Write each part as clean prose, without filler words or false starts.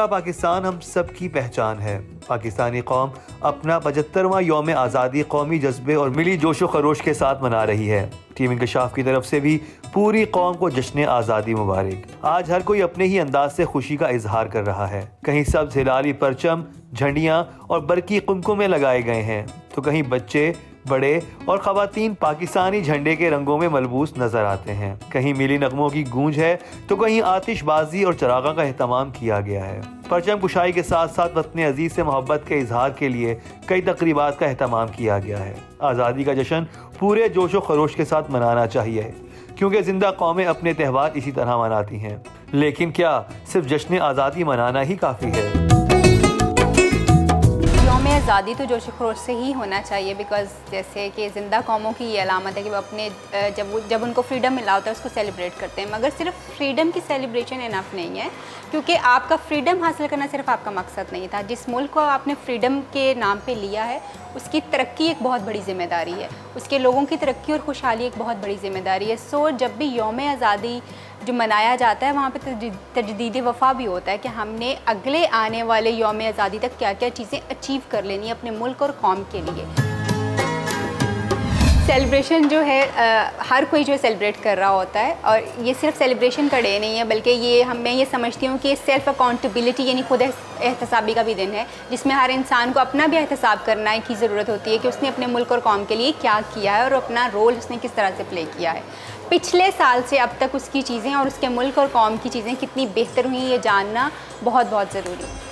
पाकिस्तान हम सब की पहचान है। पाकिस्तानी कौम अपना 75वां यौम आज़ादी कौमी जज्बे और मिली जोशो खरोश के साथ मना रही है। टीम इंकशाफ की तरफ से भी पूरी कौम को जश्न आज़ादी मुबारक। आज हर कोई अपने ही अंदाज से खुशी का इजहार कर रहा है। कहीं सब्ज हिलाली परचम, झंडियाँ और बरकी कुमकुमे लगाए गए हैं, तो कहीं बच्चे, बड़े और ख़वातीन पाकिस्तानी झंडे के रंगों में मलबूस नजर आते हैं। कहीं मिली नगमों की गूंज है, तो कहीं आतिशबाजी और चरागा का एहतमाम किया गया है। परचम कुशाई के साथ साथ वतन अजीज से मोहब्बत के इजहार के लिए कई तकरीबात का एहतमाम किया गया है। आज़ादी का जश्न पूरे जोशो खरोश के साथ मनाना चाहिए, क्योंकि जिंदा कौमें अपने त्यौहार इसी तरह मनाती हैं। लेकिन क्या सिर्फ जश्न आज़ादी मनाना ही काफ़ी है? आज़ादी तो जोश खरोश से ही होना चाहिए, बिकॉज़ जैसे कि ज़िंदा कौमों की ये अलामत है कि वो अपने जब उनको फ्रीडम मिला होता है उसको सेलिब्रेट करते हैं। मगर सिर्फ फ्रीडम की सेलिब्रेशन इनफ नहीं है, क्योंकि आपका फ्रीडम हासिल करना सिर्फ आपका मकसद नहीं था। जिस मुल्क को आपने फ्रीडम के नाम पे लिया है, उसकी तरक्की एक बहुत बड़ी ज़िम्मेदारी है, उसके लोगों की तरक्की और खुशहाली एक बहुत बड़ी ज़िम्मेदारी है। सो जब भी यौम आज़ादी जो मनाया जाता है, वहाँ पे तजदीद वफ़ा भी होता है कि हमने अगले आने वाले यौम आज़ादी तक क्या क्या चीज़ें अचीव कर लेनी है अपने मुल्क और कौम के लिए। सेलिब्रेशन जो है हर कोई जो सेलिब्रेट कर रहा होता है, और ये सिर्फ सेलिब्रेशन का डे नहीं है, बल्कि ये मैं ये समझती हूँ कि सेल्फ़ अकाउंटेबिलिटी यानी खुद एहतसाबी का भी दिन है, जिसमें हर इंसान को अपना भी एहतसाब करने की ज़रूरत होती है कि उसने अपने मुल्क और कौम के लिए क्या किया है और अपना रोल उसने किस तरह से प्ले किया है। पिछले साल से अब तक उसकी चीज़ें और उसके मुल्क और कौम की चीज़ें कितनी बेहतर हुई, ये जानना बहुत बहुत ज़रूरी है।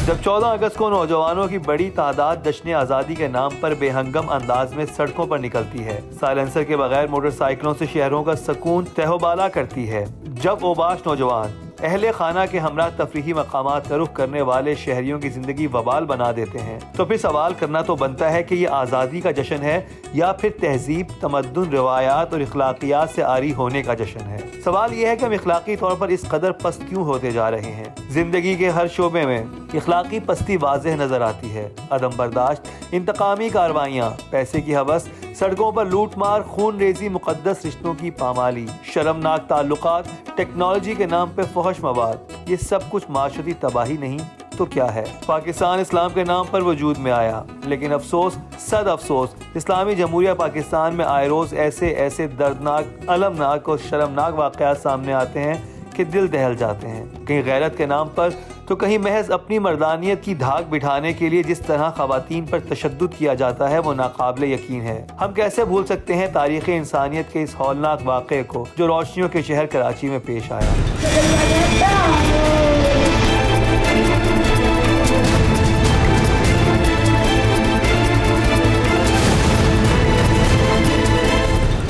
जब 14 अगस्त को नौजवानों की बड़ी तादाद जश्न आज़ादी के नाम पर बेहंगम अंदाज में सड़कों पर निकलती है, साइलेंसर के बगैर मोटरसाइकिलों से शहरों का सुकून तहोबाला करती है, जब ओबाश नौजवान अहले खाना के हमरा तफरीही मकामात का रुख करने वाले शहरियों की जिंदगी वबाल बना देते हैं, तो फिर सवाल करना तो बनता है कि ये आज़ादी का जश्न है या फिर तहजीब, तमद्दुन, रिवायात और इखलाकियात से आरी होने का जश्न है। सवाल यह है कि हम इखलाकी तौर पर इस कदर पस्त क्यों होते जा रहे हैं। जिंदगी के हर शोबे में इखलाकी पस्ती वाज़ेह नजर आती है। अदम बर्दाश्त, इंतकामी कार्रवाइयाँ, पैसे की हवस, सड़कों पर लूट मार, खून रेजी, मुकद्दस रिश्तों की पामाली, शर्मनाक ताल्लुकात, टेक्नोलॉजी के नाम पे फहश मवाद, ये सब कुछ माशरती तबाही नहीं तो क्या है। पाकिस्तान इस्लाम के नाम पर वजूद में आया, लेकिन अफसोस सद अफसोस इस्लामी जमहूरिया पाकिस्तान में आए रोज़ ऐसे दर्दनाक, अलमनाक और शर्मनाक वाक़यात सामने आते हैं कि दिल दहल जाते हैं। कहीं गैरत के नाम पर, तो कहीं महज अपनी मर्दानियत की धाक बिठाने के लिए जिस तरह ख़वातीन पर तशद्दुद किया जाता है, वो नाकाबिले यकीन है। हम कैसे भूल सकते हैं तारीख़ इंसानियत के इस हौलनाक वाक़े को जो रोशनियों के शहर कराची में पेश आया।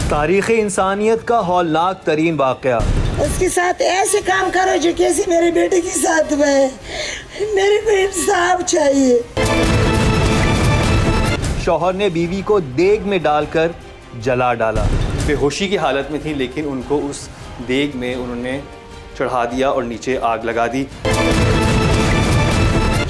तारीख़ इंसानियत का हौलनाक तरीन वाक़या। उसके साथ ऐसे काम करो जो कैसे मेरे बेटे के साथ में, मेरे को इंसाफ चाहिए। शौहर ने बीवी को देग में डालकर जला डाला। बेहोशी की हालत में थी, लेकिन उनको उस देग में उन्होंने चढ़ा दिया और नीचे आग लगा दी।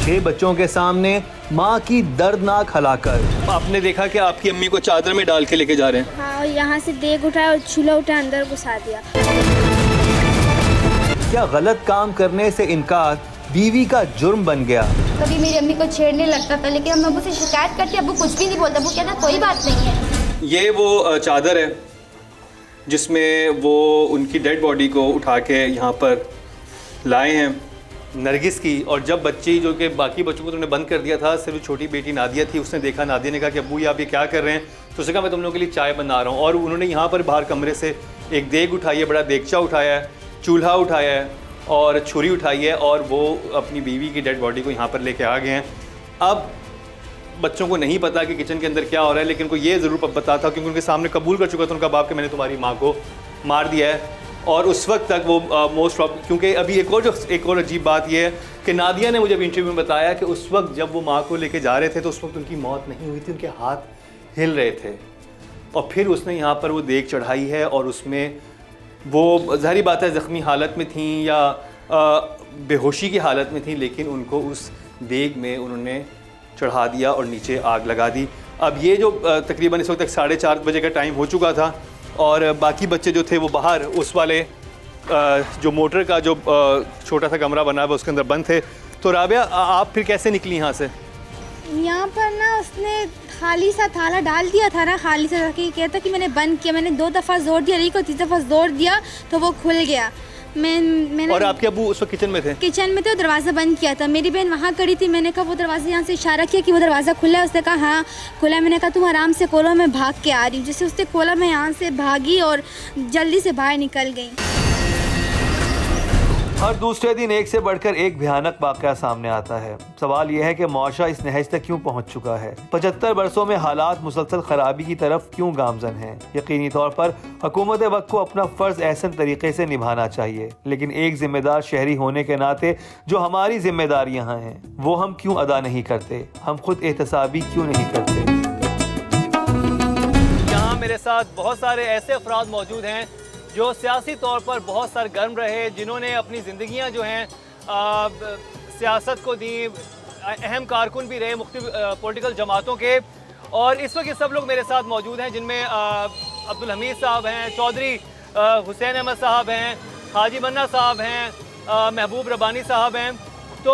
6 बच्चों के सामने माँ की दर्दनाक हलाकत। आपने देखा कि आपकी अम्मी को चादर में डाल के लेके जा रहे हैं। हाँ, यहाँ से देग उठाया और चूल्हा उठा अंदर घुसा दिया। क्या गलत काम करने से इनकार बीवी का जुर्म बन गया? कभी मेरी अम्मी को छेड़ने लगता था, लेकिन हम अब्बू से शिकायत करते, अब्बू कुछ भी नहीं बोलता, वो कहता कोई बात नहीं है। ये वो चादर है जिसमें वो उनकी डेड बॉडी को उठा के यहाँ पर लाए हैं, नरगिस की। और जब बच्ची जो कि बाकी बच्चों को तुमने बंद कर दिया था, सिर्फ छोटी बेटी नादिया थी, उसने देखा, नादिया ने कहा कि अब्बू आप ये क्या कर रहे हैं? तो उसने कहा मैं तुम लोगों के लिए चाय बना रहा हूँ। और उन्होंने यहाँ पर बाहर कमरे से एक देग उठाई है, बड़ा देगचा उठाया है, चूल्हा उठाया है और छुरी उठाई है, और वो अपनी बीवी की डेड बॉडी को यहाँ पर लेके आ गए हैं। अब बच्चों को नहीं पता कि किचन के अंदर क्या हो रहा है, लेकिन उनको ये ज़रूर पता था, क्योंकि उनके सामने कबूल कर चुका था उनका बाप कि मैंने तुम्हारी माँ को मार दिया है। और उस वक्त तक वो मोस्ट ऑफ, क्योंकि अभी एक और अजीब बात यह है कि नादिया ने मुझे अभी इंटरव्यू में बताया कि उस वक्त जब वो माँ को लेके जा रहे थे, तो उस वक्त उनकी मौत नहीं हुई थी, उनके हाथ हिल रहे थे। और फिर उसने यहाँ पर वो देग चढ़ाई है, और उसमें वो ज़ाहिर बात है ज़ख्मी हालत में थी या बेहोशी की हालत में थी, लेकिन उनको उस देग में उन्होंने चढ़ा दिया और नीचे आग लगा दी। अब ये जो तकरीबन इस वक्त तक 4:30 बजे का टाइम हो चुका था, और बाकी बच्चे जो थे वो बाहर उस वाले जो मोटर का जो छोटा सा कमरा बना हुआ उसके अंदर बंद थे। तो राबिया आप फिर कैसे निकली यहाँ से? यहाँ पर ना उसने खाली सा थाला डाल दिया था ना, खाली सा कि कहता कि मैंने बंद किया, मैंने 2 दफ़ा ज़ोर दिया, रही को 3 दफ़ा ज़ोर दिया तो वो खुल गया। मैंने और आपके अबू उस वक्त किचन में थे? किचन में थे, दरवाज़ा बंद किया था। मेरी बहन वहाँ खड़ी थी, मैंने कहा वो दरवाज़ा यहाँ से इशारा किया कि वो दरवाज़ा खुला है, उसने कहा हाँ खुला। मैंने कहा तुम आराम से खोलो, मैं भाग के आ रही हूँ। जैसे उसने खोला मैं यहाँ से भागी और जल्दी से बाहर निकल गई। हर दूसरे दिन एक से बढ़कर एक भयानक वाक़या सामने आता है। सवाल यह है कि मुआशरा इस नहज तक क्यों पहुंच चुका है? 75 बरसों में हालात मुसलसल खराबी की तरफ क्यों गामजन हैं? यकीनी तौर पर हुकूमत वक्त को अपना फ़र्ज़ एहसन तरीके से निभाना चाहिए, लेकिन एक जिम्मेदार शहरी होने के नाते जो हमारी जिम्मेदारियाँ हैं वो हम क्यों अदा नहीं करते? हम खुद एहतसाबी क्यों नहीं करते? यहाँ मेरे साथ बहुत सारे ऐसे अफराद मौजूद हैं जो सियासी तौर पर बहुत सरगर्म रहे, जिन्होंने अपनी ज़िंदगियाँ जो हैं सियासत को दी, अहम कारकुन भी रहे मुख्तलिफ पॉलिटिकल जमातों के। और इस वक्त ये सब लोग मेरे साथ मौजूद हैं, जिनमें अब्दुल हमीद साहब हैं, चौधरी हुसैन अहमद साहब हैं, हाजी मन्ना साहब हैं, महबूब रब्बानी साहब हैं। तो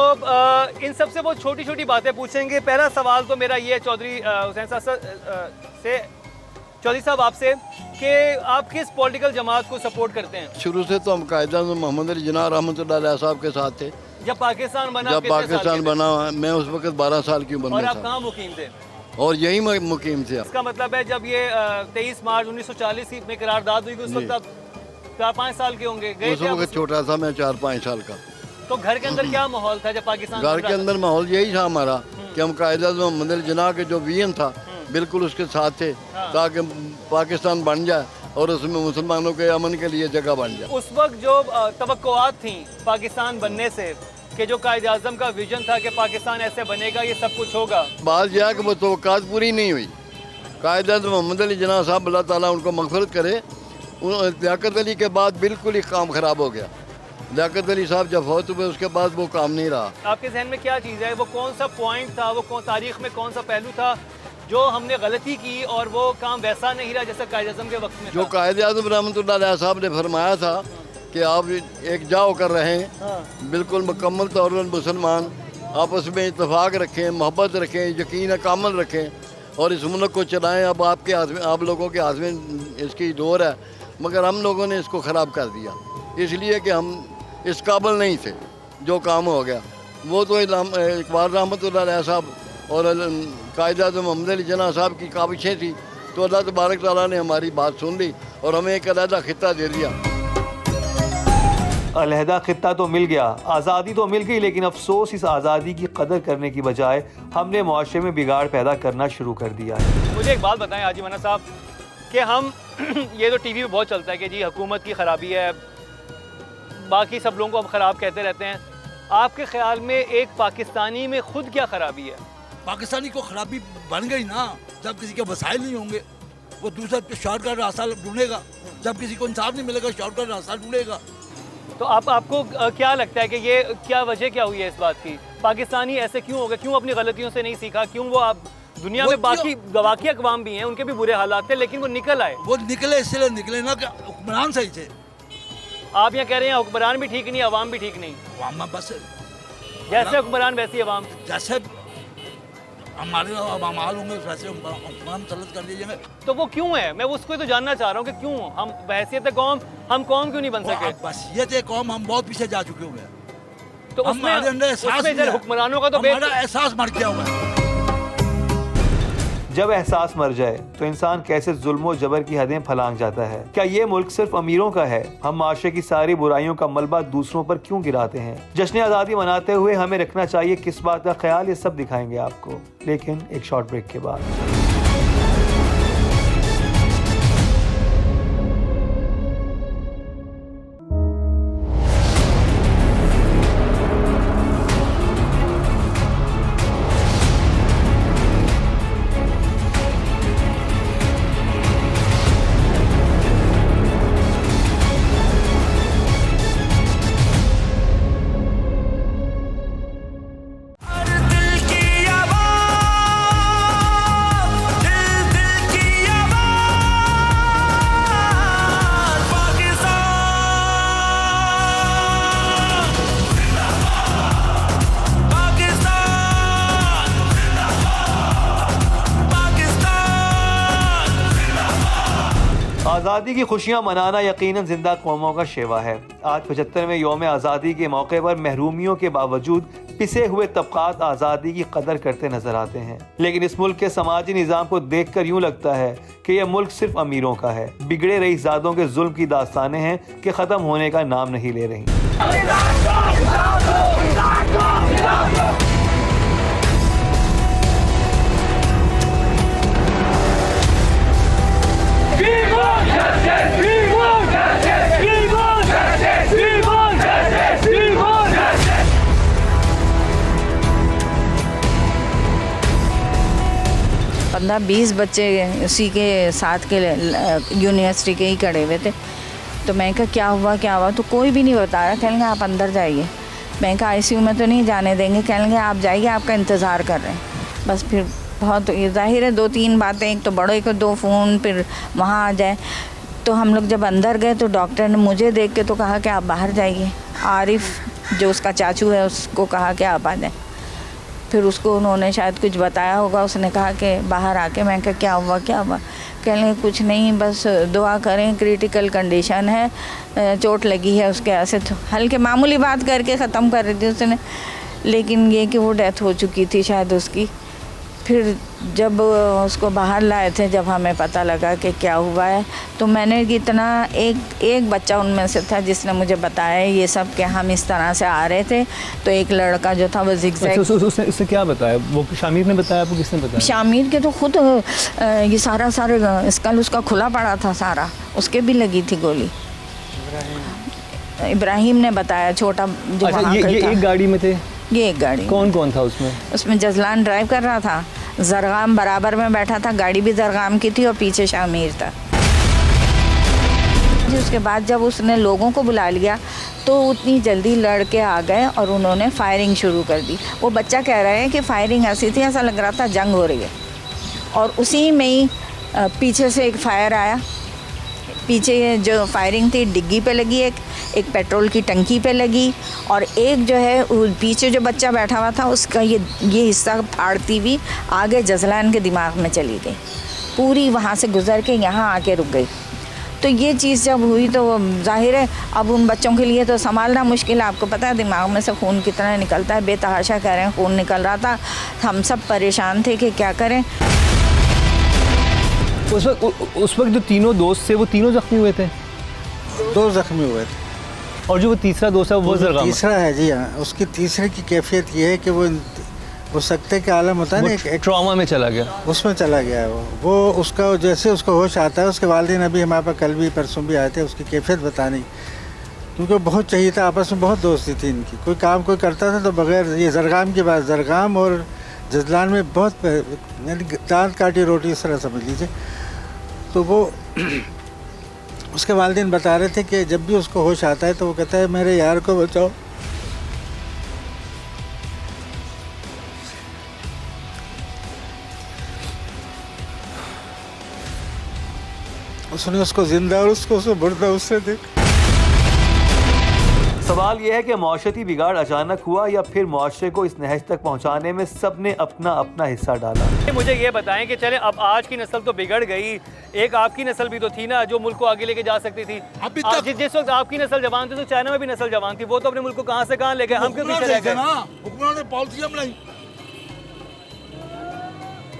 इन सब से बहुत छोटी छोटी बातें पूछेंगे। पहला सवाल तो मेरा ये है चौधरी हुसैन साहब से, चौधरी साहब आपसे, कि आप किस पॉलिटिकल जमात को सपोर्ट करते हैं? शुरू से तो हम कायदा मोहम्मद अली जिन्ना रहमतुल्लाह अलैह साहब के साथ थे। जब पाकिस्तान बना, जब पाकिस्तान बना मैं उस वक्त 12 साल की उम्र और में आप था। कहाँ मुकीम थे? और यही मुकीम थे। इसका मतलब है जब ये 23 मार्च 1940 में करारदाद हुई, उस वक्त आप 4-5 साल के होंगे, गए उस थे? वक्त छोटा था मैं, 4-5 साल का। तो घर के अंदर क्या माहौल था जब पाकिस्तान घर बन के रहा था? अंदर माहौल यही था हमारा कि हम कायदा मोहम्मद अली जिन्ना के जो विजन था बिल्कुल उसके साथ थे, ताकि पाकिस्तान बन जाए और उसमें मुसलमानों के अमन के लिए जगह बन जाए। उस वक्त जो तवक्कुआत थी पाकिस्तान बनने से, कि जो कायद आज़म का विजन था कि पाकिस्तान ऐसे बनेगा, ये सब कुछ होगा, बात यह है कि वो तवक्कुआत पूरी नहीं हुई। कायद आज़म मोहम्मद अली जिन्ना साहब अल्लाह ताला उनको मग़फ़िरत करे, लियाकत अली के बाद बिल्कुल ही काम ख़राब हो गया। लियाकत अली साहब जब फौत हुए उसके बाद वो काम नहीं रहा। आपके जहन में क्या चीज़ है? वो कौन सा पॉइंट था, वो तारीख में कौन सा पहलू था जो हमने गलती की और वो काम वैसा नहीं रहा जैसा कायद आज़म के वक्त में जो था? कायद आज़म रहमतुल्लाह अलैह साहब ने फरमाया था कि आप एक जाओ कर रहे हैं, बिल्कुल मुकम्मल तौर पर मुसलमान आपस में इत्तेफाक रखें, मोहब्बत रखें, यकीन कामल रखें और इस मुल्क को चलाएं। अब आपके हाथ में, आप लोगों के हाथ में इसकी दौर है, मगर हम लोगों ने इसको ख़राब कर दिया इसलिए कि हम इस काबिल नहीं थे। जो काम हो गया वो तो इकबाल रहमतुल्लाह अलैह साहब और कायद आज़म मोहम्मद अली जिन्ना साहब की काविशें थी, तो अल्लाह तबारक तआला ने हमारी बात सुन ली और हमें एक अलहदा खित्ता दे दिया। अलहदा खित्ता तो मिल गया, आज़ादी तो मिल गई, लेकिन अफसोस इस आज़ादी की कदर करने की बजाय हमने मुआशरे में बिगाड़ पैदा करना शुरू कर दिया है। मुझे एक बात बताएं हाजी मन्ना साहब, कि हम ये तो टीवी पे बहुत चलता है कि जी हुकूमत की ख़राबी है, बाकी सब लोगों को हम ख़राब कहते रहते हैं। आपके ख्याल में एक पाकिस्तानी में खुद क्या ख़राबी है? पाकिस्तानी को खराबी बन गई ना, जब किसी के वसाइल नहीं होंगे वो दूसरा शॉर्टकट रास्ता ढूंढेगा, जब किसी को इंसाफ नहीं मिलेगा शॉर्टकट रास्ता ढूंढेगा। तो आपको क्या लगता है कि ये क्या वजह क्या हुई है इस बात की? पाकिस्तानी ऐसे क्यों हो गए? क्यों अपनी गलतियों से नहीं सीखा? क्यों वो आप दुनिया में बाकी अक़वाम भी हैं, उनके भी बुरे हालात थे, लेकिन वो निकल आए? वो निकले इसलिए निकले ना कि हुक्मरान सही थे। आप यहाँ कह रहे हैं हुक्मरान भी ठीक नहीं, अवाम भी ठीक नहीं? अवाम बस जैसे हुक्मरान वैसी अवाम। जैसे हमारे अमाल होंगे वैसे हुक्मरान तलब कर लीजिएगा। तो वो क्यों है? मैं उसको तो जानना चाह रहा हूँ कि क्यों हम बहैसियत कौम, हम कौम क्यों नहीं बन सके? बस ये कौम हम बहुत पीछे जा चुके हुए हैं। तो हमारे अंदर एहसास हुक्मरानों का तो हमारा एहसास मर गया हुआ है। जब एहसास मर जाए तो इंसान कैसे जुल्म और जबर की हदें फलांग जाता है। क्या ये मुल्क सिर्फ अमीरों का है? हम माशरे की सारी बुराइयों का मलबा दूसरों पर क्यों गिराते हैं? जश्न आज़ादी मनाते हुए हमें रखना चाहिए किस बात का ख्याल, ये सब दिखाएंगे आपको, लेकिन एक शॉर्ट ब्रेक के बाद। आज़ादी की खुशियाँ मनाना यकीनन जिंदा कौमों का शेवा है। आज 75वें यौम आज़ादी के मौके पर महरूमियों के बावजूद पिसे हुए तबकात आज़ादी की कदर करते नजर आते हैं, लेकिन इस मुल्क के समाजी निज़ाम को देखकर यूँ लगता है कि यह मुल्क सिर्फ अमीरों का है। बिगड़े रईसज़ादों के जुल्म की दास्तानें हैं कि ख़त्म होने का नाम नहीं ले रही। पंद्रह 20 बच्चे उसी के साथ के यूनिवर्सिटी के ही खड़े हुए थे। तो मैं कहा क्या हुआ, तो कोई भी नहीं बता रहा। कहेंगे आप अंदर जाइए। मैं कहा आईसीयू में तो नहीं जाने देंगे। कहेंगे आप जाइए, आपका इंतज़ार कर रहे हैं। बस फिर बहुत ज़ाहिर है 2-3 बातें, एक तो बड़े को 2 फ़ोन, फिर वहाँ आ जाए। तो हम लोग जब अंदर गए तो डॉक्टर ने मुझे देख के तो कहा कि आप बाहर जाइए। आरिफ जो उसका चाचू है उसको कहा कि आप आ जाए। फिर उसको उन्होंने शायद कुछ बताया होगा, उसने कहा कि बाहर आके। मैं कहा क्या हुआ। कह लें कुछ नहीं, बस दुआ करें, क्रिटिकल कंडीशन है, चोट लगी है उसके। ऐसे तो हल्के मामूली बात करके ख़त्म कर रही थी उसने, लेकिन ये कि वो डेथ हो चुकी थी शायद उसकी। फिर जब उसको बाहर लाए थे, जब हमें पता लगा कि क्या हुआ है, तो मैंने इतना एक बच्चा उनमें से था जिसने मुझे बताया ये सब कि हम इस तरह से आ रहे थे। तो एक लड़का जो था वो ज़िगज़ैग। उसने क्या बताया? वो शामिर ने बताया? आपको किसने बताया? शामिर के तो खुद ये सारे स्कल उसका खुला पड़ा था सारा, उसके भी लगी थी गोली। इब्राहिम ने बताया, छोटा जो वहाँ ये एक गाड़ी में थे? ये एक गाड़ी। कौन था उसमें? उसमें जजलान ड्राइव कर रहा था, जरगाम बराबर में बैठा था, गाड़ी भी जरगाम की थी और पीछे शामिर था। उसके बाद जब उसने लोगों को बुला लिया तो उतनी जल्दी लड़के आ गए और उन्होंने फायरिंग शुरू कर दी। वो बच्चा कह रहा है कि फायरिंग ऐसी थी, ऐसा लग रहा था जंग हो रही है। और उसी में ही पीछे से एक फायर आया। पीछे जो फायरिंग थी डिग्गी पे लगी, एक पेट्रोल की टंकी पे लगी, और एक जो है पीछे जो बच्चा बैठा हुआ था उसका ये हिस्सा फाड़ती हुई आगे जजलान के दिमाग में चली गई, पूरी वहाँ से गुजर के यहाँ आके रुक गई। तो ये चीज़ जब हुई तो जाहिर है अब उन बच्चों के लिए तो संभालना मुश्किल है। आपको पता है दिमाग में से खून कितना निकलता है, बेतहाशा कह रहे हैं खून निकल रहा था। हम सब परेशान थे कि क्या करें। उस वक्त जो तीनों दोस्त थे वो तीनों जख्मी हुए थे? 2 जख्मी हुए थे। और जो वो तीसरा दोस्त है वो जरगाम? तीसरा है जी हाँ। उसकी तीसरे की कैफियत ये है कि वो सकते के आलम होता है ना, एक ट्रॉमा में चला गया, उसमें चला गया है वो उसका जैसे उसको होश आता है। उसके वालिदैन अभी हमारे पास कल भी परसों भी आए थे उसकी कैफियत बताने, क्योंकि बहुत चाहिए था, आपस में बहुत दोस्ती थी इनकी। कोई काम कोई करता था तो बगैर ये जरगाम की बात, जरगाम और जजलान में बहुत यानी दांत काटी रोटी इस तरह समझ लीजिए। तो वो उसके वालिदैन बता रहे थे कि जब भी उसको होश आता है तो वो कहता है मेरे यार को बचाओ। उसने उसको जिंदा और उसको मुर्दा उससे देख। सवाल यह है कि माशरती बिगाड़ अचानक हुआ या फिर मुआशरे को इस नहज तक पहुंचाने में सब ने अपना अपना हिस्सा डाला। मुझे ये बताएं कि चले अब आज की नस्ल तो बिगड़ गई, एक आपकी नस्ल भी तो थी ना जो मुल्क को आगे लेके जा सकती थी। जिस वक्त आपकी नस्ल जवान थी तो चाइना में भी नस्ल जवान थी, वो तो अपने मुल्क को कहां से कहां ले गए, हम क्यों पीछे रह गए? हुक्मरान ने पॉलिसी हम नहीं,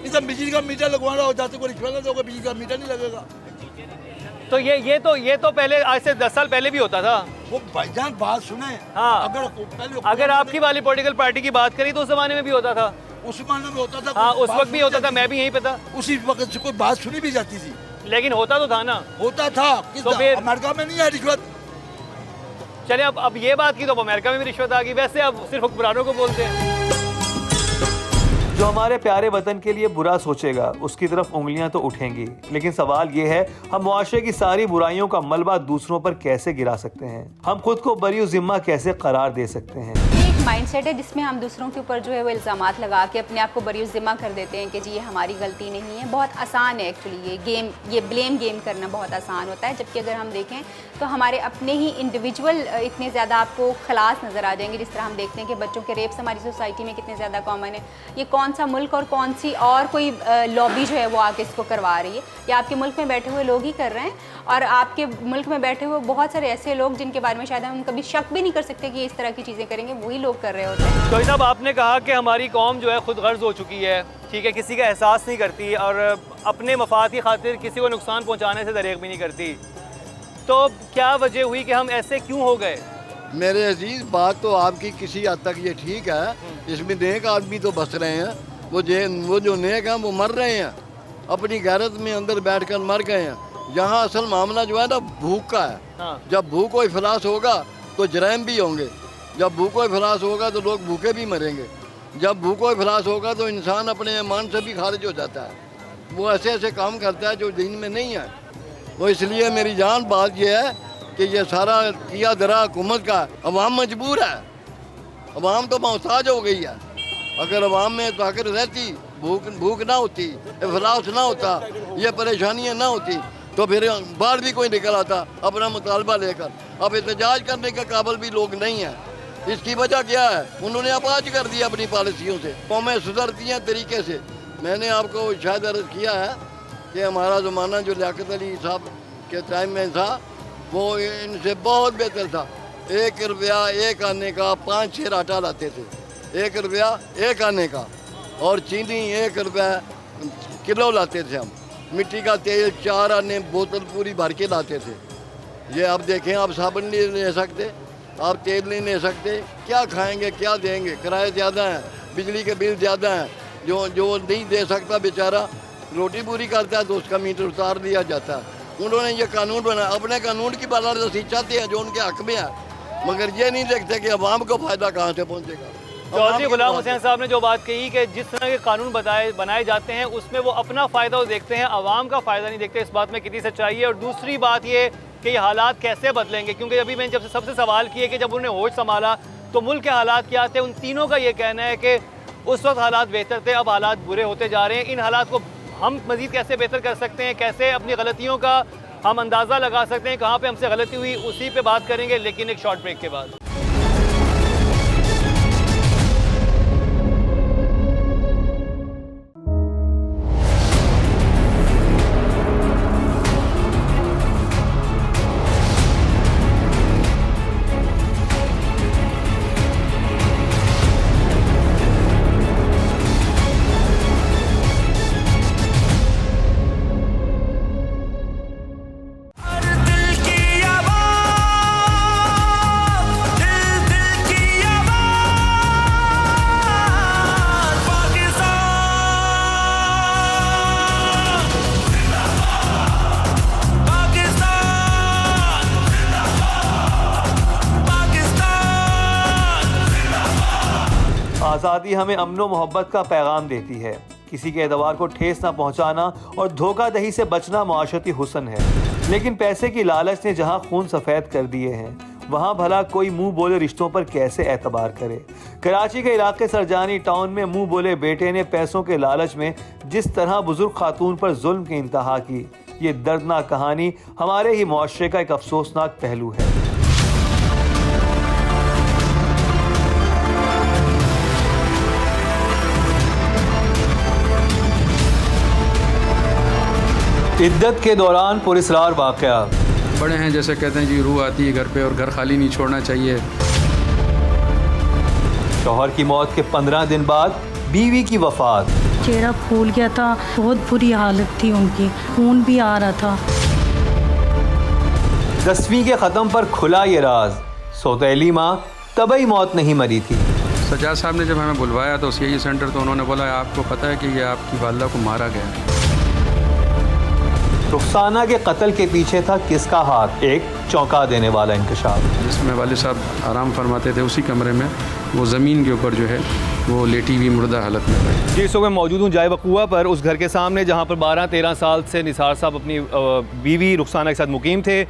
इस बिजली का मीटर लगवाना हो जाते, कोई रिश्वत ना दोगे, बिजली का मीटर नहीं लगेगा। तो ये तो पहले आज से 10 साल पहले भी होता था। वो भाईजान बात सुने, हाँ, अगर आपकी वाली पॉलिटिकल पार्टी की बात करी तो उस जमाने में भी होता था, उस जमाने में होता था। हाँ, उस वक्त भी होता था, मैं भी यहीं पे था। उसी वक्त से कोई बात सुनी भी जाती थी, लेकिन होता तो था ना। होता था तो फिर अमेरिका में नहीं है रिश्वत। चले अब ये बात की तो अमेरिका में भी रिश्वत आ गई। वैसे अब सिर्फ हुक्मरानों को बोलते हैं। जो हमारे प्यारे वतन के लिए बुरा सोचेगा उसकी तरफ उंगलियां तो उठेंगी, लेकिन सवाल ये है हम मुआशरे की सारी बुराइयों का मलबा दूसरों पर कैसे गिरा सकते हैं, हम खुद को बरी जिम्मा कैसे करार दे सकते हैं। एक माइंडसेट है जिसमें हम दूसरों के ऊपर जो है वो इल्ज़ामात लगा के अपने आप को बरी जिम्मा कर देते हैं कि जी ये हमारी गलती नहीं है। बहुत आसान है एक्चुअली ये ब्लेम गेम करना बहुत आसान होता है, जबकि अगर हम देखें तो हमारे अपने ही इंडिविजुअल इतने ज़्यादा आपको खलास नज़र आ जाएंगे। जिस तरह हम देखते हैं कि बच्चों के रेप्स हमारी सोसाइटी में कितने ज़्यादा कॉमन है। ये कौन सा मुल्क और कौन सी और कोई लॉबी जो है वो आके इसको करवा रही है, या आपके मुल्क में बैठे हुए लोग ही कर रहे हैं। और आपके मुल्क में बैठे हुए बहुत सारे ऐसे लोग जिनके बारे में शायद हम कभी शक भी नहीं कर सकते कि ये इस तरह की चीज़ें करेंगे, वही लोग कर रहे होते हैं। तो साहब, आपने कहा कि हमारी कौम जो है खुद गर्ज हो चुकी है, ठीक है, किसी का एहसास नहीं करती और अपने मफाद की खातिर किसी को नुकसान पहुँचाने से दरेक भी नहीं करती, तो क्या वजह हुई कि हम ऐसे क्यों हो गए? मेरे अजीज, बात तो आपकी किसी हद तक ये ठीक है, इसमें नेक आदमी तो बस रहे हैं, वो जो नेक हैं वो मर रहे हैं, अपनी गैरत में अंदर बैठकर मर गए हैं। यहाँ असल मामला जो है ना भूख का है। हाँ। जब भूख को इफलास होगा तो जराइम भी होंगे, जब भूख को इफलास होगा तो लोग भूखे भी मरेंगे, जब भूख को इफलास होगा तो इंसान अपने ईमान से भी खारिज हो जाता है, वो ऐसे ऐसे काम करता है जो दीन में नहीं है। तो इसलिए मेरी जान बात यह है कि ये सारा किया दरा हुकूमत का, अवाम मजबूर है, अवाम तो मोहताज हो गई है। अगर अवाम में ताकत रहती, भूख ना होती, इफलास ना होता, ये परेशानियाँ ना होती, तो फिर बाहर भी कोई निकल आता अपना मुतालबा लेकर। अब एहतजाज करने के काबिल भी लोग नहीं हैं। इसकी वजह क्या है? उन्होंने अपाज कर दिया अपनी पॉलिसियों से, कौमें सुधरती हैं तरीके से। मैंने आपको शायद अर्ज़ किया है कि हमारा ज़माना जो लियाकत अली साहब के टाइम में था वो इनसे बहुत बेहतर था। 1 रुपया 1 आने का 5 सेर आटा लाते थे, 1 रुपया 1 आने का, और चीनी 1 रुपया किलो लाते थे हम। मिट्टी का तेल 4 आने बोतल पूरी भर के लाते थे। ये अब देखें, आप साबुन नहीं ले सकते, आप तेल नहीं ले सकते, क्या खाएंगे, क्या देंगे? किराए ज़्यादा हैं, बिजली के बिल ज़्यादा हैं। जो नहीं दे सकता बेचारा रोटी पूरी करता है तो उसका मीटर उतार दिया जाता है। उन्होंने ये कानून बनाया, अपने कानून की बालादस्ती चाहते हैं जो उनके हक में है, मगर ये नहीं देखते कि अवाम को फ़ायदा कहाँ से पहुँचेगा। चौधरी गुलाम हुसैन साहब ने जो बात कही कि जिस तरह के कानून बनाए जाते हैं उसमें वो अपना फ़ायदा तो देखते हैं, अवाम का फ़ायदा नहीं देखते। इस बात में कितनी सच्चाई है। और दूसरी बात ये कि ये हालात कैसे बदलेंगे, क्योंकि अभी मैंने जब सबसे सवाल किए कि जब उन्होंने होश संभाला तो मुल्क के हालात क्या थे, उन तीनों का ये कहना है कि उस वक्त हालात बेहतर थे, अब हालात बुरे होते जा रहे हैं। इन हालात को हम मज़ीद कैसे बेहतर कर सकते हैं, कैसे अपनी गलतियों का हम अंदाज़ा लगा सकते हैं, कहाँ पे हमसे गलती हुई, उसी पे बात करेंगे, लेकिन एक शॉर्ट ब्रेक के बाद। आज़ादी हमें अमन मोहब्बत का पैगाम देती है। किसी के एतबार को ठेस ना पहुंचाना और धोखाधही से बचना मुआशरती हुस्न है। लेकिन पैसे की लालच ने जहां खून सफ़ेद कर दिए हैं, वहां भला कोई मुंह बोले रिश्तों पर कैसे एतबार करे। कराची के इलाके सरजानी टाउन में मुंह बोले बेटे ने पैसों के लालच में जिस तरह बुजुर्ग खातून पर जुल्म की इंतहा की, ये दर्दनाक कहानी हमारे ही मुआशरे का एक अफसोसनाक पहलू है। इद्दत के दौरान पुरस्रार वाक़या। बड़े हैं जैसे कहते हैं जी, रूह आती है घर पे और घर खाली नहीं छोड़ना चाहिए। शौहर की मौत के 15 दिन बाद बीवी की वफात। चेहरा फूल गया था, बहुत बुरी हालत थी उनकी, खून भी आ रहा था। 10वीं के ख़त्म पर खुला ये राज, सौतेली माँ तबई मौत नहीं मरी थी। सजाद साहब ने जब हमें बुलवाया तो सीआईए सेंटर, तो उन्होंने बोला आपको पता है कि ये आपकी वालिदा को मारा गया। रुखसाना के कत्ल के पीछे था किसका हाथ? एक चौंका देने वाला इंकशाफ। जिसमें वालिद साहब आराम फरमाते थे उसी कमरे में वो ज़मीन के ऊपर जो है वो लेटी हुई मुर्दा हालत में थे। जी, इस वक्त मैं मौजूद हूँ जाए वक़ूआ पर, उस घर के सामने जहाँ पर 12-13 साल से निसार साहब अपनी बीवी रुखसाना के साथ मुकीम थे।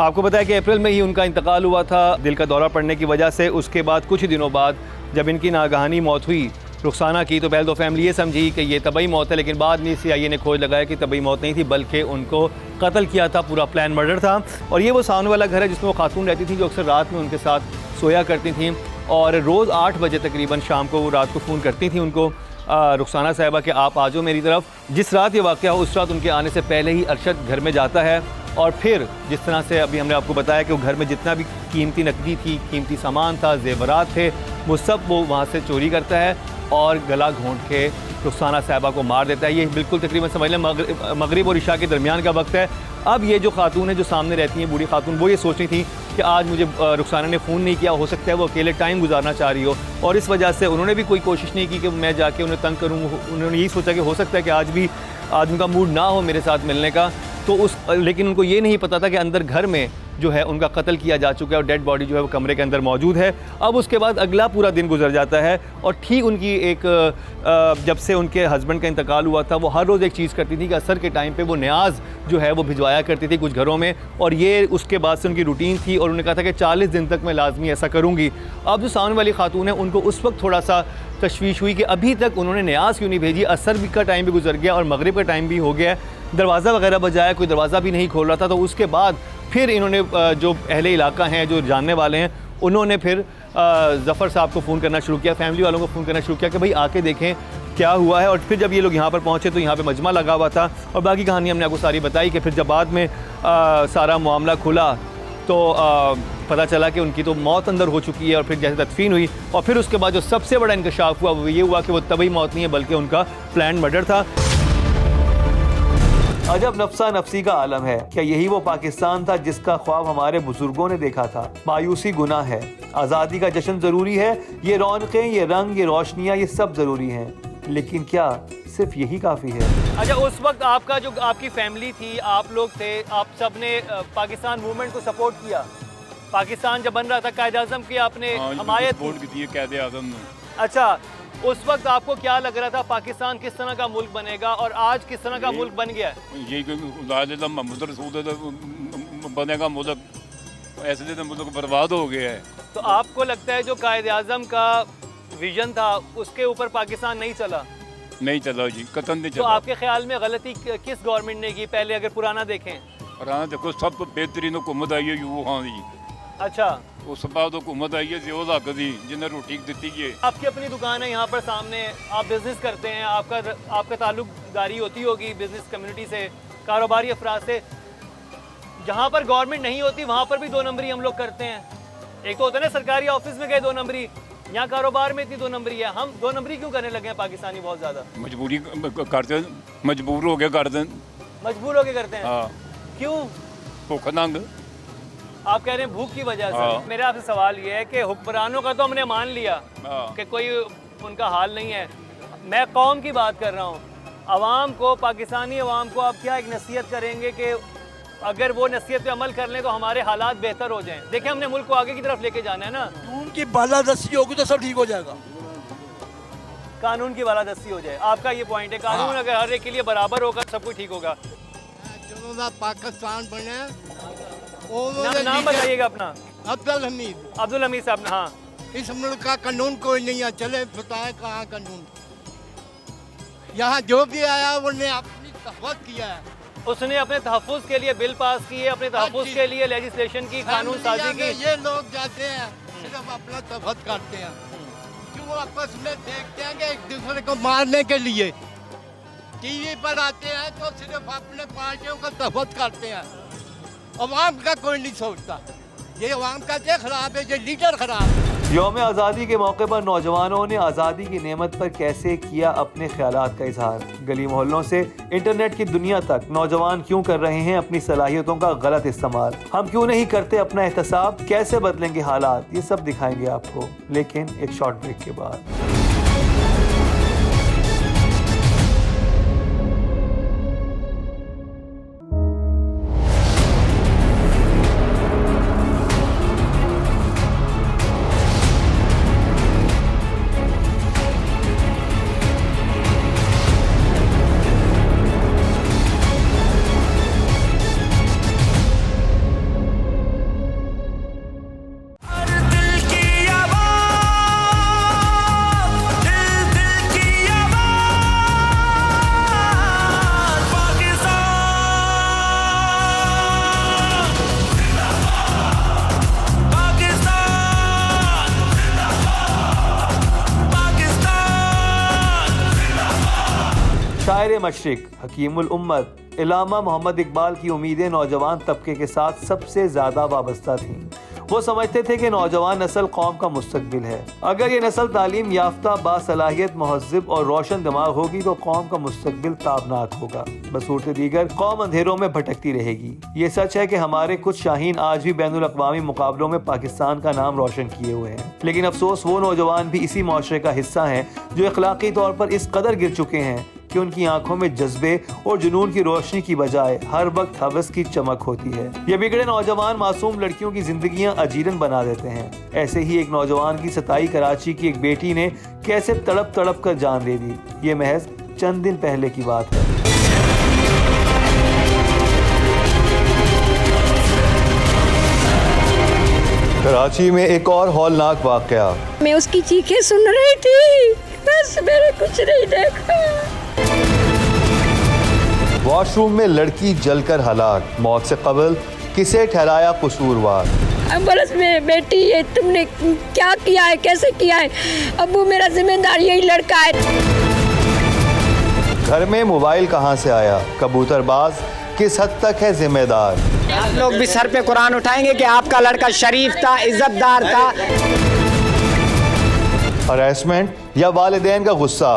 आपको पता है कि अप्रैल में ही उनका इंतकाल हुआ था दिल का दौरा पड़ने की वजह से। उसके बाद कुछ ही दिनों बाद जब इनकी नागहानी मौत हुई रुखसाना की, तो पहले तो फैमिली ये समझी कि ये तबई मौत है, लेकिन बाद में सीआईए ने खोज लगाया कि तबई मौत नहीं थी, बल्कि उनको कत्ल किया था, पूरा प्लान मर्डर था। और ये वो सामने वाला घर है जिसमें वो खातून रहती थी जो अक्सर रात में उनके साथ सोया करती थीं, और रोज़ 8 बजे तकरीबन शाम को वो रात को फ़ोन करती थी उनको, रुखसाना साहिबा कि आप आ जाओ मेरी तरफ। जिस रात ये वाक़या हो उस रात उनके आने से पहले ही अरशद घर में जाता है और फिर जिस तरह से अभी हमने आपको बताया कि वो घर में जितना भी कीमती नकदी थी, कीमती सामान था, जेवरात थे, वो सब वो वहाँ से चोरी करता है और गला घोंट के रुखसाना साहिबा को मार देता है। ये बिल्कुल तकरीबन समझ लें मगरिब और इशा के दरमियान का वक्त है। अब ये जो खातून है जो सामने रहती हैं, बूढ़ी खातून, वो ये सोच रही थी कि आज मुझे रुखसाना ने फ़ोन नहीं किया, हो सकता है वो अकेले टाइम गुजारना चाह रही हो, और इस वजह से उन्होंने भी कोई कोशिश नहीं की कि मैं जाके उन्हें तंग करूँ। उन्होंने यही सोचा कि हो सकता है कि आज भी आदमी का मूड ना हो मेरे साथ मिलने का, तो लेकिन उनको ये नहीं पता था कि अंदर घर में जो है उनका कत्ल किया जा चुका है और डेड बॉडी जो है वो कमरे के अंदर मौजूद है। अब उसके बाद अगला पूरा दिन गुजर जाता है और ठीक उनकी एक जब से उनके हस्बैंड का इंतकाल हुआ था, वो हर रोज़ एक चीज़ करती थी कि असर के टाइम पे वो न्याज जो है वो भिजवाया करती थी कुछ घरों में, और ये उसके बाद से उनकी रूटीन थी और उन्होंने कहा था कि 40 दिन तक मैं लाजमी ऐसा करूँगी। अब जो सामने वाली खातून है उनको उस वक्त थोड़ा सा तशवीश हुई कि अभी तक उन्होंने न्याज क्यों नहीं भेजी, असर भी का टाइम भी गुजर गया और मगरिब का टाइम भी हो गया, दरवाज़ा वगैरह बजाया, कोई दरवाज़ा भी नहीं खोल रहा था। तो उसके बाद फिर इन्होंने जो अहले इलाका हैं, जो जानने वाले हैं, उन्होंने फिर ज़फ़र साहब को फ़ोन करना शुरू किया, फैमिली वालों को फ़ोन करना शुरू किया कि भाई आके देखें क्या हुआ है। और फिर जब ये लोग यहाँ पर पहुँचे तो यहाँ पे मजमा लगा हुआ था और बाकी कहानी हमने आपको सारी बताई कि फिर जब बाद में सारा मामला खुला तो पता चला कि उनकी तो मौत अंदर हो चुकी है और फिर जैसे तदफीन हुई और फिर उसके बाद जो सबसे बड़ा इंकशाफ हुआ वो ये हुआ कि वो तभी मौत नहीं है बल्कि उनका प्लान मर्डर था। अजब नफ्सा नफसी का आलम है, क्या यही वो पाकिस्तान था जिसका ख्वाब हमारे बुजुर्गों ने देखा था? मायूसी गुनाह है, आज़ादी का जश्न ज़रूरी है, ये रौनकें, ये रंग, ये रोशनियाँ, ये सब ज़रूरी हैं, लेकिन क्या सिर्फ यही काफ़ी है? अच्छा, उस वक्त आपका जो आपकी फैमिली थी, आप लोग थे, आप सब ने पाकिस्तान मूवमेंट को सपोर्ट किया? पाकिस्तान जब बन रहा था कायद आज़म की आपने हमायत की कायद आज़म ने। अच्छा, उस वक्त आपको क्या लग रहा था पाकिस्तान किस तरह का मुल्क बनेगा और आज किस तरह का मुल्क बन गया है? यही बनेगा मुल्क, ऐसे तो मुल्क बर्बाद हो गया है। तो आपको लगता है जो कायद आज़म का विजन था उसके ऊपर पाकिस्तान नहीं चला? नहीं चला जी, कतन नहीं चला। तो आपके ख्याल में गलती किस गवर्नमेंट ने की? पहले अगर पुराना देखें, पुराना देखो, सब तो बेहतरीन हुकूमत आई है यूं जी। अच्छा, उस बाद हुकूमत आई है ज़्यादा कदी जिन्हें रोटी दी है। आपकी अपनी दुकान है यहाँ पर सामने, आप बिजनेस करते हैं, आपका ताल्लुकदारी होती होगी बिजनेस कम्युनिटी से, कारोबारी अफराद से। जहाँ पर गवर्नमेंट नहीं होती वहाँ पर भी 2 नंबरी हम लोग करते हैं। एक तो होता है ना सरकारी ऑफिस में गए 2 नंबरी, यहाँ कारोबार में इतनी 2 नंबरी है। हम 2 नंबरी क्यों करने लगे हैं पाकिस्तानी? बहुत ज़्यादा मजबूरी करते हैं, मजबूर हो गए करते हैं, मजबूर हो गए करते हैं। क्यों? भूख नंग। आप कह रहे हैं भूख की वजह से। मेरा आपसे सवाल ये है कि हुक्मरानों का तो हमने मान लिया कि कोई उनका हाल नहीं है, मैं कौम की बात कर रहा हूँ। अवाम को, पाकिस्तानी अवाम को आप क्या एक नसीहत करेंगे कि अगर वो नसीहत पे अमल कर लें तो हमारे हालात बेहतर हो जाएं? देखिए, हमने मुल्क को आगे की तरफ लेके जाना है ना। कानून की बालादस्ती होगी तो सब ठीक हो जाएगा। कानून की बालादस्ती हो जाए, आपका ये पॉइंट है। कानून अगर हर एक के लिए बराबर होगा सब कुछ ठीक होगा। पाकिस्तान बने, नाम बताइएगा अपना। अब्दुल हमीद। अब्दुल हमीद साहब। हाँ, इस मुल्क का कानून कोई नहीं है, चले बताए कहाँ कानून। यहाँ जो भी आया उन्होंने अपनी तहफ़्फ़ुज़ किया है, उसने अपने तहफ़्फ़ुज़ के लिए बिल पास किए, अपने तहफ़्फ़ुज़ के लिए लेजिस्लेशन की, कानून साजी की। ये लोग जाते हैं सिर्फ अपना तहफ़्फ़ुज़ करते हैं, क्यों आपस में देखते हैं कि एक दूसरे को मारने के लिए टीवी पर आते हैं तो सिर्फ अपने पार्टियों का तहफ़्फ़ुज़ करते हैं, अवाम का कोई नहीं सोचता। ये अवाम का क्या खराब है, ये लीडर खराब है। यौम आज़ादी के मौके पर नौजवानों ने आज़ादी की नेमत पर कैसे किया अपने ख्यालात का इजहार। गली मोहल्लों से इंटरनेट की दुनिया तक नौजवान क्यों कर रहे हैं अपनी सलाहियतों का गलत इस्तेमाल? हम क्यों नहीं करते अपना एहतसाब? कैसे बदलेंगे हालात? ये सब दिखाएंगे आपको, लेकिन एक शॉर्ट ब्रेक के बाद। शायर मशरिक हकीमुल उम्मत इलामा मोहम्मद इकबाल की उम्मीदें नौजवान तबके के साथ सबसे ज्यादा वाबस्ता थीं। वो समझते थे कि नौजवान नस्ल कौम का मुस्तकबिल है। अगर ये नस्ल तालीम याफ्ता, बासलाहियत, महज़्ज़ब और रोशन दिमाग होगी तो कौम का मुस्तकबिल ताबनाक होगा। बसूरत दीगर कौम अंधेरों में भटकती रहेगी। ये सच है कि हमारे कुछ शाहीन आज भी बैनुल अक़वामी मुकाबलों में पाकिस्तान का नाम रोशन किए हुए हैं, लेकिन अफसोस वो नौजवान भी इसी माशरे का हिस्सा हैं जो अखलाकी तौर पर इस कदर गिर चुके हैं कि उनकी आंखों में जज्बे और जुनून की रोशनी की बजाय हर वक्त हवस की चमक होती है। ये बिगड़े नौजवान मासूम लड़कियों की जिंदगियां अजीरन बना देते हैं। ऐसे ही एक नौजवान की सताई कराची की एक बेटी ने कैसे तड़प तड़प कर जान दे दी। ये महज चंद दिन पहले की बात है। कराची में एक और हौलनाक वाकया। मैं उसकी चीखें सुन रही थी, बस मैंने कुछ नहीं देखा। वॉशरूम में लड़की जलकर हलाक, मौत से कबल किसे ठहराया कसूरवार। एम्बुलेंस में बेटी, ये तुमने क्या किया है, कैसे किया है? अब्बू मेरा जिम्मेदार यही लड़का है। घर में मोबाइल कहां से आया, कबूतरबाज किस हद तक है जिम्मेदार। आप लोग भी सर पे कुरान उठाएंगे कि आपका लड़का शरीफ था, इज्जतदार था। हरासमेंट या वालिदैन का गुस्सा,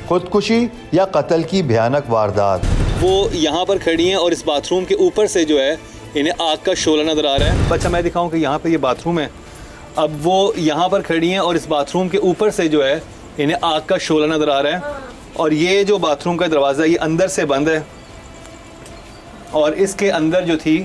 खुदकुशी या कत्ल की भयानक वारदात। वो यहाँ पर खड़ी हैं और इस बाथरूम के ऊपर से जो है इन्हें आग का शोला नज़र आ रहा है। अच्छा मैं दिखाऊं कि यहाँ पे ये बाथरूम है। अब वो यहाँ पर खड़ी हैं और इस बाथरूम के ऊपर से जो है इन्हें आग का शोला नज़र आ रहा है। और ये जो बाथरूम का दरवाज़ा ये अंदर से बंद है और इसके अंदर जो थी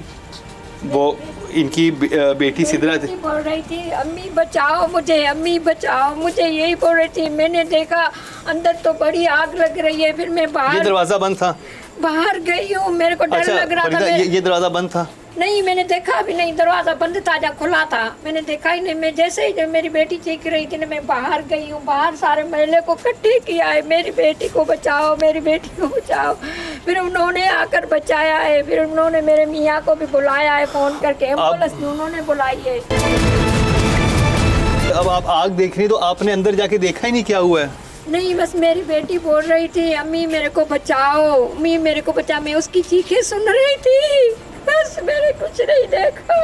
वो इनकी बेटी सिदरा थी। बोल रही थी अम्मी बचाओ मुझे, अम्मी बचाओ मुझे, यही बोल रही थी। मैंने देखा अंदर तो बड़ी आग लग रही है, फिर मैं बाहर, ये दरवाज़ा बंद था, बाहर गई हूँ। मेरे को डर लग रहा था। ये दरवाज़ा बंद था? नहीं, मैंने देखा भी नहीं, दरवाज़ा बंद था या खुला था, मैंने देखा ही नहीं। मैं जैसे ही जब मेरी बेटी चीख रही थी ना, मैं बाहर गई हूँ। बाहर सारे महल्ले को इकट्ठे किया है, मेरी बेटी को बचाओ, मेरी बेटी को बचाओ। फिर उन्होंने आकर बचाया है। फिर उन्होंने मेरे मियाँ को भी बुलाया है फ़ोन करके, एम्बुलेंस उन्होंने बुलाई है। अब आप आग देख रही तो आपने अंदर जाके देखा ही नहीं क्या हुआ है? नहीं, बस मेरी बेटी बोल रही थी अम्मी मेरे को बचाओ, अम्मी मेरे को बचाओ। मैं उसकी चीखें सुन रही थी, बस मैंने कुछ नहीं देखा।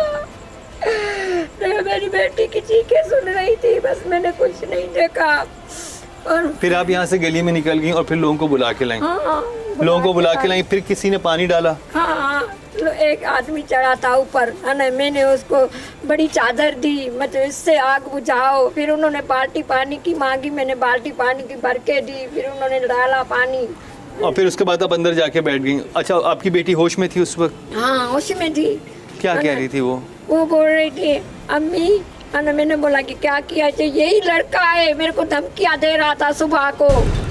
मैं मेरी बेटी की चीखें सुन रही थी, बस मैंने कुछ नहीं देखा। और फिर आप यहाँ से गली में निकल गई और फिर लोगों को बुला के लाई? हाँ, लोगों को बुला के लाई। फिर किसी ने पानी डाला? हाँ, एक आदमी चढ़ा था ऊपर, है ना, मैंने उसको बड़ी चादर दी, मतलब इससे आग बुझाओ। फिर उन्होंने बाल्टी पानी की मांगी, मैंने बाल्टी पानी की भर के दी। फिर उन्होंने डाला पानी और फिर उसके बाद आप अंदर जाके बैठ गई। अच्छा आपकी बेटी होश में थी उस वक्त? हाँ, होश में थी। क्या कह रही थी वो? वो बोल रही थी अम्मी, मैंने बोला कि क्या किया, यही लड़का है, मेरे को धमकियाँ दे रहा था सुबह को।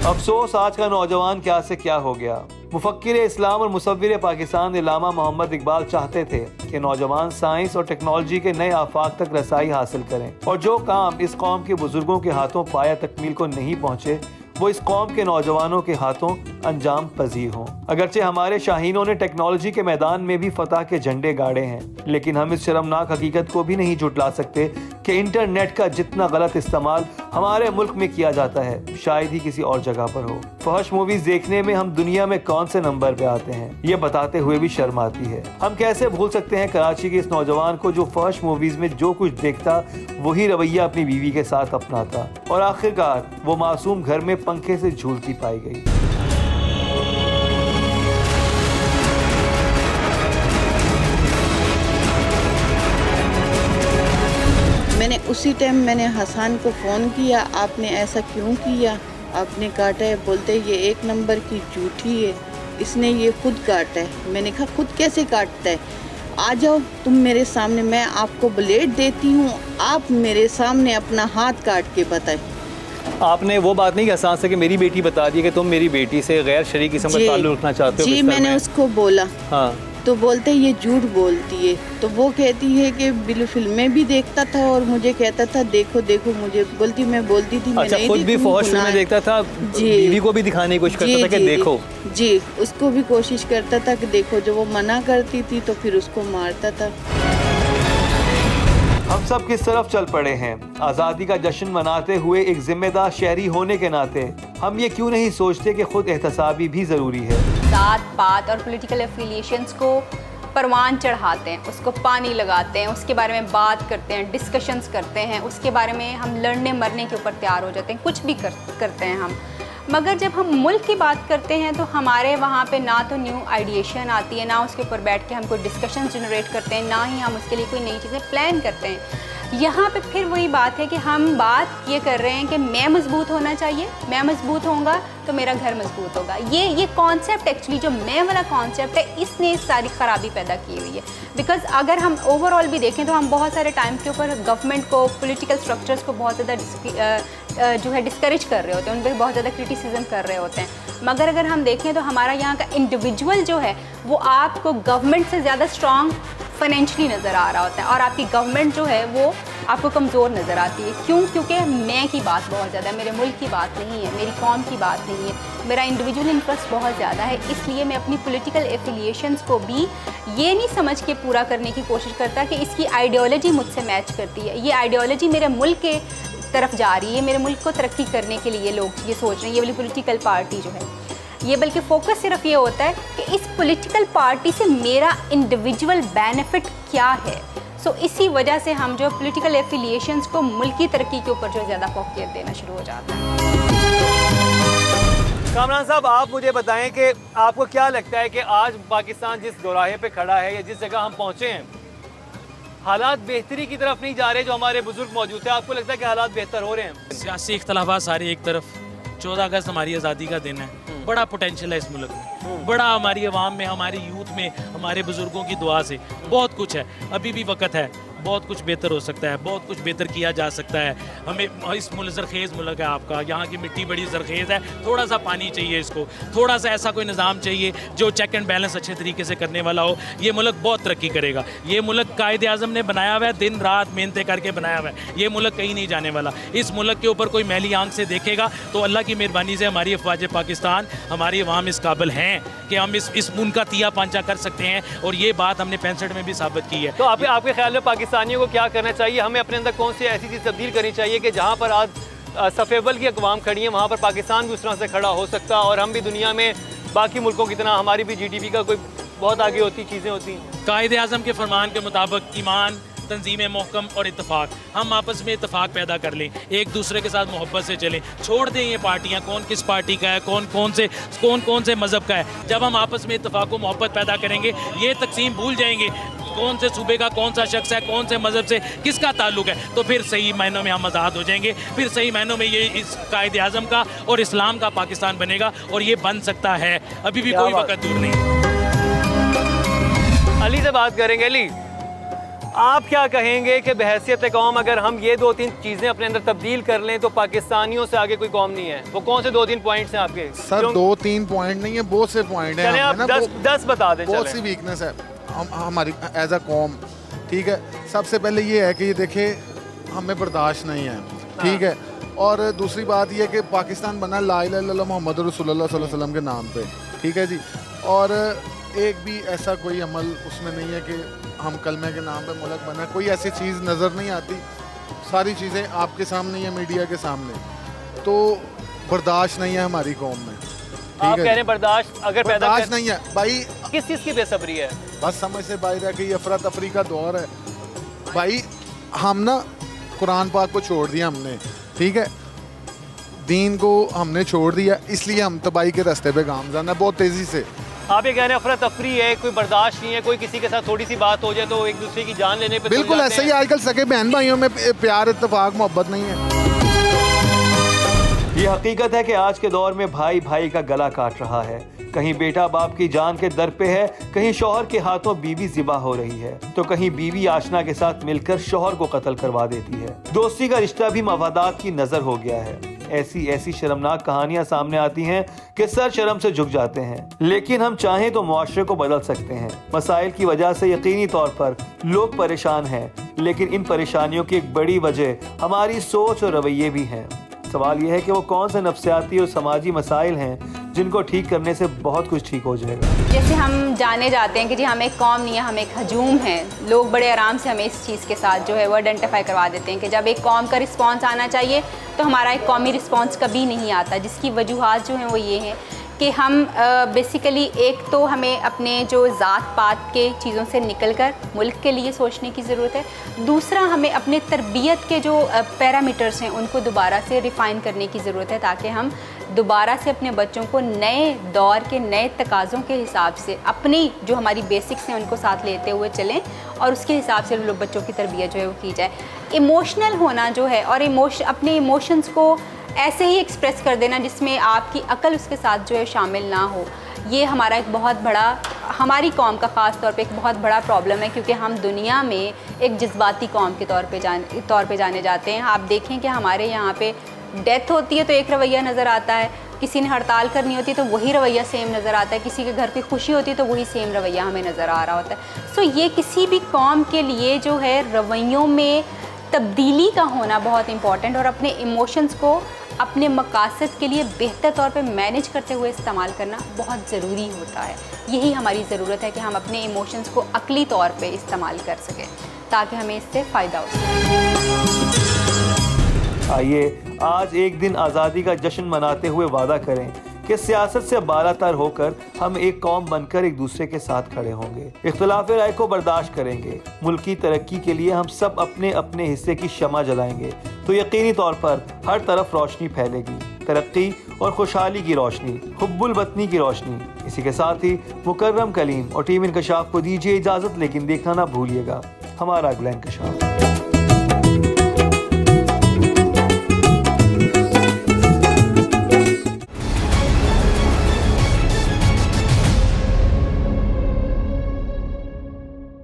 अफसोस आज का नौजवान क्या से क्या हो गया। मुफक्किर इस्लाम और मुसव्विर पाकिस्तान इलामा मोहम्मद इकबाल चाहते थे कि नौजवान साइंस और टेक्नोलॉजी के नए आफाक तक रसाई हासिल करें और जो काम इस कौम के बुजुर्गों के हाथों पाया तकमील को नहीं पहुँचे वो इस कौम के नौजवानों के हाथों अंजाम पजीर हों। अगरचे हमारे शाहीनों ने टेक्नोलॉजी के मैदान में भी फतह के झंडे गाड़े हैं, लेकिन हम इस शर्मनाक हकीकत को भी नहीं झुटला सकते कि इंटरनेट का जितना गलत इस्तेमाल हमारे मुल्क में किया जाता है शायद ही किसी और जगह पर हो। फहश मूवीज देखने में हम दुनिया में कौन से नंबर पे आते हैं ये बताते हुए भी शर्म आती है। हम कैसे भूल सकते हैं कराची के इस नौजवान को जो फहश मूवीज में जो कुछ देखता वही रवैया अपनी बीवी के साथ अपनाता और आखिरकार वो मासूम घर में पंखे से झूलती पाई गई। मैंने उसी टाइम मैंने हसन को फ़ोन किया, आपने ऐसा क्यों किया, आपने काटा है। बोलते ये एक नंबर की झूठी है, इसने ये खुद काटा है। मैंने कहा खुद कैसे काटता है, आ जाओ तुम मेरे सामने, मैं आपको ब्लेड देती हूँ, आप मेरे सामने अपना हाथ काट के बताए। आपने वो बात नहीं हसन से कि मेरी बेटी बता दी कि तुम मेरी बेटी से गैर शरीक किस्म का ताल्लुक रखना चाहते हो? जी मैंने उसको बोला। हाँ तो बोलते ये झूठ बोलती है। तो वो कहती है कि बिल फिल्में भी देखता था और मुझे कहता था देखो देखो, मुझे बोलती, मैं बोलती थी मैं नहीं खुद भी फौज फिल्में देखता था, बीवी को भी दिखाने की कोशिश करता था कि देखो। जी उसको भी कोशिश करता था कि देखो, जो वो मना करती थी तो फिर उसको मारता था। हम सब किस तरफ चल पड़े हैं? आज़ादी का जश्न मनाते हुए एक जिम्मेदार शहरी होने के नाते हम ये क्यों नहीं सोचते कि खुद एहतसाबी भी ज़रूरी है? जात पात और पॉलिटिकल एफिलिएशंस को परवान चढ़ाते हैं, उसको पानी लगाते हैं, उसके बारे में बात करते हैं, डिस्कशंस करते हैं, उसके बारे में हम लड़ने मरने के ऊपर तैयार हो जाते हैं, कुछ भी करते हैं हम। मगर जब हम मुल्क की बात करते हैं तो हमारे वहाँ पे ना तो न्यू आइडिएशन आती है, ना उसके ऊपर बैठ के हम कोई डिस्कशन जनरेट करते हैं, ना ही हम उसके लिए कोई नई चीज़ें प्लान करते हैं। यहाँ पे फिर वही बात है कि हम बात ये कर रहे हैं कि मैं मजबूत होना चाहिए, मैं मजबूत होऊंगा तो मेरा घर मजबूत होगा। ये कॉन्सेप्ट एक्चुअली जो मैं वाला कॉन्सेप्ट है, इसने सारी ख़राबी पैदा की हुई है। बिकॉज़ अगर हम ओवरऑल भी देखें तो हम बहुत सारे टाइम के ऊपर गवर्नमेंट को, पॉलिटिकल स्ट्रक्चर्स को बहुत ज़्यादा जो है डिस्करेज कर रहे होते हैं, उन पर बहुत ज़्यादा क्रिटिसिज्म कर रहे होते हैं। मगर अगर हम देखें तो हमारा यहाँ का इंडिविजुअल जो है वो आपको गवर्नमेंट से ज़्यादा स्ट्रॉन्ग फाइनेंशियली नज़र आ रहा होता है, और आपकी गवर्नमेंट जो है वो आपको कमज़ोर नज़र आती है। क्यों? क्योंकि मैं की बात बहुत ज़्यादा है, मेरे मुल्क की बात नहीं है, मेरी कौम की बात नहीं है, मेरा इंडिविजुअल इंटरेस्ट बहुत ज़्यादा है। इसलिए मैं अपनी पॉलिटिकल एफिलिएशंस को भी ये नहीं समझ के पूरा करने की कोशिश करता कि इसकी आइडियोलॉजी मुझसे मैच करती है, ये आइडियोलॉजी मेरे मुल्क के तरफ जा रही है, मेरे मुल्क को तरक्की करने के लिए लोग ये सोच रहे हैं, ये वाली पॉलिटिकल पार्टी जो है ये, बल्कि फोकस सिर्फ ये होता है कि इस पॉलिटिकल पार्टी से मेरा इंडिविजुअल बेनिफिट क्या है। सो इसी वजह से हम जो पॉलिटिकल एफिलिएशंस को मुल्क की तरक्की के ऊपर जो ज़्यादा फोकस देना शुरू हो जाता है। कामरान साहब, आप मुझे बताएं कि आपको क्या लगता है कि आज पाकिस्तान जिस दोराहे पे खड़ा है या जिस जगह हम पहुँचे हैं, हालात बेहतरी की तरफ नहीं जा रहे? जो हमारे बुजुर्ग मौजूद थे, आपको लगता है कि हालात बेहतर हो रहे हैं? सियासी इख्तलाफात सारे एक तरफ, 14 अगस्त हमारी आज़ादी का दिन है, बड़ा पोटेंशियल है इस मुल्क में, बड़ा हमारी आवाम में, हमारे यूथ में, हमारे बुजुर्गों की दुआ से बहुत कुछ है। अभी भी वक्त है, बहुत कुछ बेहतर हो सकता है, बहुत कुछ बेहतर किया जा सकता है। हमें इस मुल्क ज़रखेज़ मुल्क है आपका, यहाँ की मिट्टी बड़ी ज़रखेज़ है, थोड़ा सा पानी चाहिए इसको, थोड़ा सा ऐसा कोई निज़ाम चाहिए जो चेक एंड बैलेंस अच्छे तरीके से करने वाला हो। ये मुल्क बहुत तरक्की करेगा। ये मुल्क कायदे आज़म ने बनाया हुआ है, दिन रात मेहनतें करके बनाया हुआ है। ये मुल्क कहीं नहीं जाने वाला। इस मुल्क के ऊपर कोई मैली आंख से देखेगा तो अल्लाह की मेहरबानी से हमारी अफवाज पाकिस्तान, हमारी अवाम इस काबिल हैं कि हम इस उनका तिया पांचा कर सकते हैं, और ये बात हमने 65 में भी साबित की है। तो आपके ख्याल में पाकिस्तानियों को क्या करना चाहिए? हमें अपने अंदर कौन सी ऐसी चीज़ तब्दील करनी चाहिए कि जहाँ पर आज सफ़ेबल की अक़वाम खड़ी है, वहाँ पर पाकिस्तान भी उस तरह से खड़ा हो सकता है, और हम भी दुनिया में बाकी मुल्कों की तरह हमारी भी GDP का कोई बहुत आगे होती चीज़ें होती हैं? कायदे आज़म के फरमान के मुताबिक ईमान, तंजीम महकम और इत्तेफाक, हम आपस में इत्तेफाक पैदा कर लें, एक दूसरे के साथ मोहब्बत से चलें, छोड़ दें ये पार्टियाँ, कौन किस पार्टी का है, कौन से मज़हब का है। जब हम आपस में इत्तेफाक व मोहब्बत पैदा करेंगे, ये तकसीम भूल जाएंगे कौन से सूबे का कौन सा शख्स है, कौन से मज़हब से किसका ताल्लुक है, तो फिर सही मायनों में हम आज़ाद हो जाएंगे, फिर सही मायनों में ये इस कायदे आज़म का और इस्लाम का पाकिस्तान बनेगा, और ये बन सकता है। अभी भी कोई वक्त दूर नहीं। अली से बात करेंगे। अली, आप क्या कहेंगे कि बहैसियत कौम अगर हम ये 2-3 चीज़ें अपने अंदर तब्दील कर लें तो पाकिस्तानियों से आगे कोई कौम नहीं है? वो कौन से 2-3 पॉइंट्स हैं आपके? सर 2-3 पॉइंट नहीं है, बहुत से पॉइंट हैं। आप 10 बता दें। बहुत सी वीकनेस है हमारी एज अ कौम। ठीक है, सबसे पहले ये है कि ये देखे हमें बर्दाश्त नहीं है। ठीक है, और दूसरी बात ये कि पाकिस्तान बना ला इलाहा इल्लल्लाह मुहम्मद रसूलुल्लाह सल्लल्लाहु अलैहि वसल्लम के नाम पे। ठीक है जी, और एक भी ऐसा कोई अमल उसमें नहीं है कि हम कलमे के नाम पे मुल्क बना, कोई ऐसी चीज़ नज़र नहीं आती। सारी चीज़ें आपके सामने या मीडिया के सामने, तो बर्दाश्त नहीं है हमारी कौम में। आप कह रहे हैं बर्दाश्त अगर पैदा नहीं है भाई, किस चीज़ की बेसब्री है? बस समझ से बाहर है कि ये अफरा तफरी का दौर है भाई। हम ना कुरान पाक को छोड़ दिया हमने, ठीक है, दीन को हमने छोड़ दिया, इसलिए हम तबाही के रास्ते पे गामज़न है बहुत तेज़ी से। आप ये कह रहे हैं अफरा तफरी है, कोई बर्दाश्त नहीं है, कोई किसी के साथ थोड़ी सी बात हो जाए तो एक दूसरे की जान लेने पे बिल्कुल ऐसे ही आजकल सके बहन भाइयों में प्यार इत्तेफाक मोहब्बत नहीं है। ये हकीकत है कि आज के दौर में भाई भाई का गला काट रहा है। कहीं बेटा बाप की जान के दर पे है, कहीं शौहर के हाथों बीवी ज़िबा हो रही है, तो कहीं बीवी आशना के साथ मिलकर शौहर को कत्ल करवा देती है। दोस्ती का रिश्ता भी मवादात की नजर हो गया है। ऐसी शर्मनाक कहानियां सामने आती हैं कि सर शर्म से झुक जाते हैं। लेकिन हम चाहें तो मुआशरे को बदल सकते हैं। मसाइल की वजह से यकीनी तौर पर लोग परेशान हैं, लेकिन इन परेशानियों की एक बड़ी वजह हमारी सोच और रवैये भी हैं। सवाल यह है कि वो कौन से नफ्सियाती और समाजी मसाइल हैं जिनको ठीक करने से बहुत कुछ ठीक हो जाएगा। जैसे हम जाने जाते हैं कि जी हम एक कौम नहीं है, हम एक हजूम हैं, लोग बड़े आराम से हमें इस चीज़ के साथ जो है वो आइडेंटिफाई करवा देते हैं कि जब एक कौम का रिस्पांस आना चाहिए तो हमारा एक कौमी रिस्पांस कभी नहीं आता, जिसकी वजूहात जो हैं वो ये हैं कि हम बेसिकली एक तो हमें अपने जो ज़ात पात के चीज़ों से निकलकर मुल्क के लिए सोचने की ज़रूरत है। दूसरा, हमें अपने तरबियत के जो पैरामीटर्स हैं उनको दोबारा से रिफ़ाइन करने की ज़रूरत है, ताकि हम दोबारा से अपने बच्चों को नए दौर के नए तकाज़ों के हिसाब से अपनी जो हमारी बेसिक्स हैं उनको साथ लेते हुए चलें और उसके हिसाब से लोग बच्चों की तरबियत जो है वो की जाए। इमोशनल होना जो है और अपने इमोशंस को ऐसे ही एक्सप्रेस कर देना जिसमें आपकी अकल उसके साथ जो है शामिल ना हो, ये हमारा एक बहुत बड़ा, हमारी कौम का ख़ास तौर पे एक बहुत बड़ा प्रॉब्लम है, क्योंकि हम दुनिया में एक जज्बाती कौम के तौर पे जाने जाते हैं। आप देखें कि हमारे यहाँ पे डेथ होती है तो एक रवैया नज़र आता है, किसी ने हड़ताल करनी होती है तो वही रवैया सेम नज़र आता है, किसी के घर पे खुशी होती है तो वही सेम रवैया हमें नज़र आ रहा होता है। सो ये किसी भी कौम के लिए जो है रवैयों में तब्दीली का होना बहुत इंपॉर्टेंट, और अपने इमोशंस को अपने मकासद के लिए बेहतर तौर पे मैनेज करते हुए इस्तेमाल करना बहुत ज़रूरी होता है। यही हमारी ज़रूरत है कि हम अपने इमोशंस को अक़ली तौर पे इस्तेमाल कर सकें ताकि हमें इससे फ़ायदा हो सके। आइए आज एक दिन आज़ादी का जश्न मनाते हुए वादा करें कि सियासत से बालातर होकर हम एक कौम बनकर एक दूसरे के साथ खड़े होंगे, इख्तिलाफ राय को बर्दाश्त करेंगे, मुल्क की तरक्की के लिए हम सब अपने अपने हिस्से की शमा जलाएंगे तो यकीनी तौर पर हर तरफ रोशनी फैलेगी, तरक्की और खुशहाली की रोशनी, हुब्बुल वतनी की रोशनी। इसी के साथ ही मुकर्रम कलीम और टीम इंकशाफ को दीजिए इजाज़त, लेकिन देखना ना भूलिएगा हमारा अगला इंकशाफ।